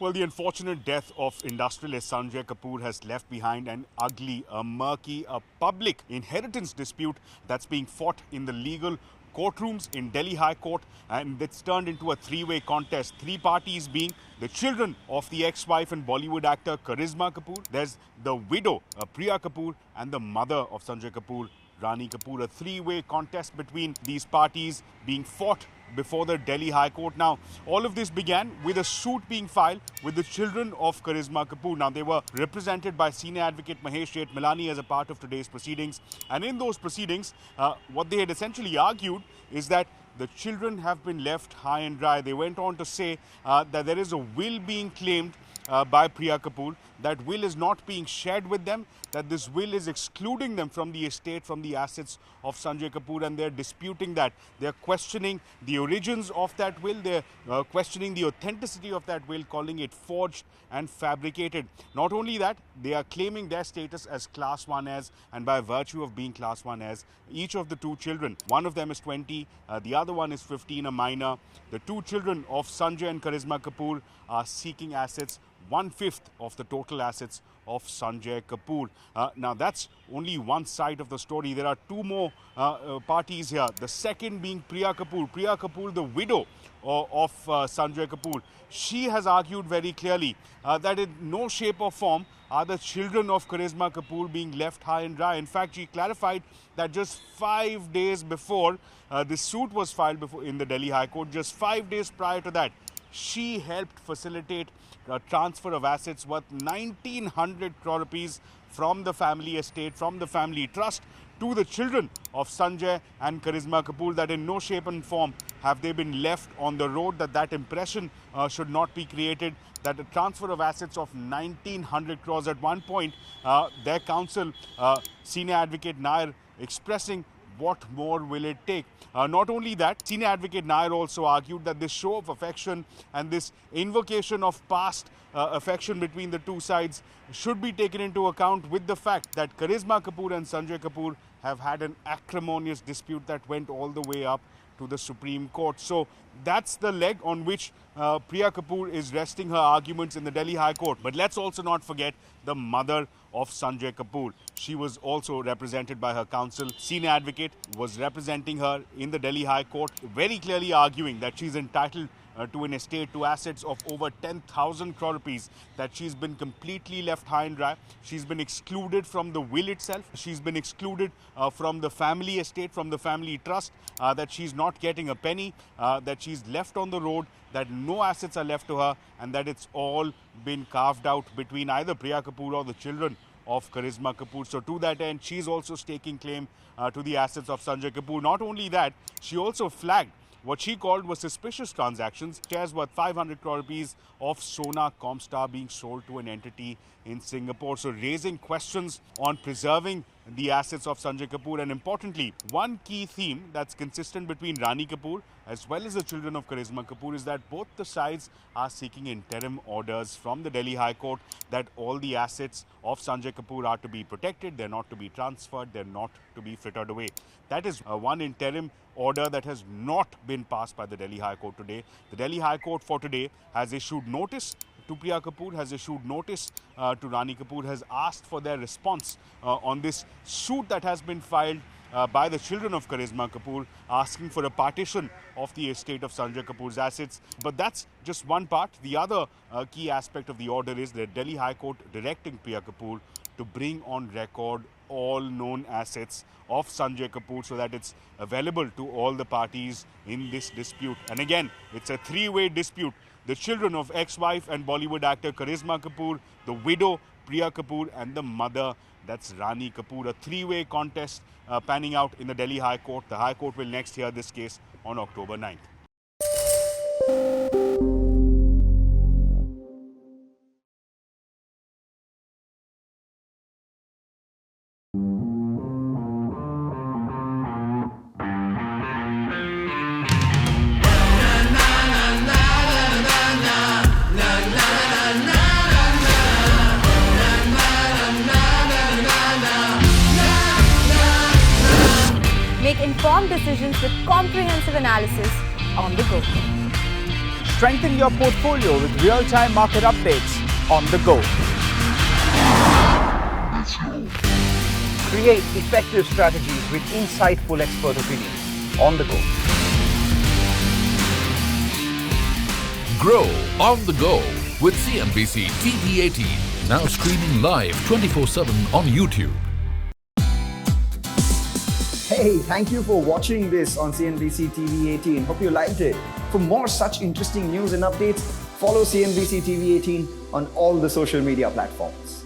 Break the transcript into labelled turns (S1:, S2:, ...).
S1: Well, the unfortunate death of industrialist Sunjay Kapur has left behind an ugly, a murky, a public inheritance dispute that's being fought in the legal courtrooms in Delhi High Court, and it's turned into a three-way contest. Three parties being the children of the ex-wife and Bollywood actor Karisma Kapoor. There's the widow, Priya Kapur, and the mother of Sunjay Kapur, Rani Kapur. A three-way contest between these parties being fought before the Delhi High Court. Now, all of this began with a suit being filed with the children of Karisma Kapoor. Now, they were represented by senior advocate Mahesh Milani as a part of today's proceedings. And in those proceedings, what they had essentially argued is that the children have been left high and dry. They went on to say that there is a will being claimed by Priya Kapur. That will is not being shared with them, that this will is excluding them from the estate, from the assets of Sunjay Kapur, and they're disputing that. They're questioning the origins of that will, they're questioning the authenticity of that will, calling it forged and fabricated. Not only that, they are claiming their status as Class 1 heirs, and by virtue of being Class 1 heirs, each of the two children, one of them is 20, the other one is 15, a minor. The two children of Sunjay and Karisma Kapur are seeking assets, 1/5 of the total assets of Sunjay Kapur. Now, that's only one side of the story. There are two more parties here. The second being Priya Kapur. Priya Kapur, the widow of Sunjay Kapur. She has argued very clearly that in no shape or form are the children of Karisma Kapur being left high and dry. In fact, she clarified that just 5 days before this suit was filed in the Delhi High Court, just 5 days prior to that, she helped facilitate a transfer of assets worth 1,900 crore rupees from the family estate, from the family trust, to the children of Sunjay and Karisma Kapur, that in no shape and form have they been left on the road, that impression should not be created, that a transfer of assets of 1,900 crores at one point, their counsel, senior advocate Nair, expressing what more will it take? Not only that, senior advocate Nair also argued that this show of affection and this invocation of past affection between the two sides should be taken into account with the fact that Karisma Kapur and Sunjay Kapur have had an acrimonious dispute that went all the way up to the Supreme Court. So that's the leg on which Priya Kapur is resting her arguments in the Delhi High Court. But let's also not forget the mother of Sunjay Kapur. She was also represented by her counsel. Senior advocate was representing her in the Delhi High Court, very clearly arguing that she's entitled to an estate, to assets of over 10,000 crore rupees, that she's been completely left high and dry. She's been excluded from the will itself. She's been excluded from the family estate, from the family trust, that she's not getting a penny, that she's left on the road, that no assets are left to her, and that it's all been carved out between either Priya Kapur or the children of Karisma Kapur. So to that end, she's also staking claim to the assets of Sunjay Kapur. Not only that, she also flagged what she called were suspicious transactions, shares worth 500 crore rupees of Sona Comstar being sold to an entity in Singapore. So raising questions on preserving the assets of Sunjay Kapur. And importantly, one key theme that's consistent between Rani Kapur as well as the children of Karisma Kapur is that both the sides are seeking interim orders from the Delhi High Court that all the assets of Sunjay Kapur are to be protected, they're not to be transferred, they're not to be frittered away. That is one interim order that has not been passed by the Delhi High Court today. The Delhi High Court for today has issued notice to Priya Kapur, has issued notice to Rani Kapur, has asked for their response on this suit that has been filed by the children of Karisma Kapur, asking for a partition of the estate of Sunjay Kapur's assets. But that's just one part. The other key aspect of the order is the Delhi High Court directing Priya Kapur to bring on record all known assets of Sunjay Kapur so that it's available to all the parties in this dispute. And again, it's a three-way dispute. The children of ex-wife and Bollywood actor Karisma Kapur, the widow Priya Kapur, and the mother, that's Rani Kapur. A three-way contest panning out in the Delhi High Court. The High Court will next hear this case on October 9th.
S2: Make informed decisions with comprehensive analysis on the go. Strengthen your portfolio with real-time market updates on the go. Create effective strategies with insightful expert opinions on the go.
S3: Grow on the go with CNBC TV18. Now streaming live 24/7 on YouTube.
S4: Hey, thank you for watching this on CNBC TV18. Hope you liked it. For more such interesting news and updates, follow CNBC TV18 on all the social media platforms.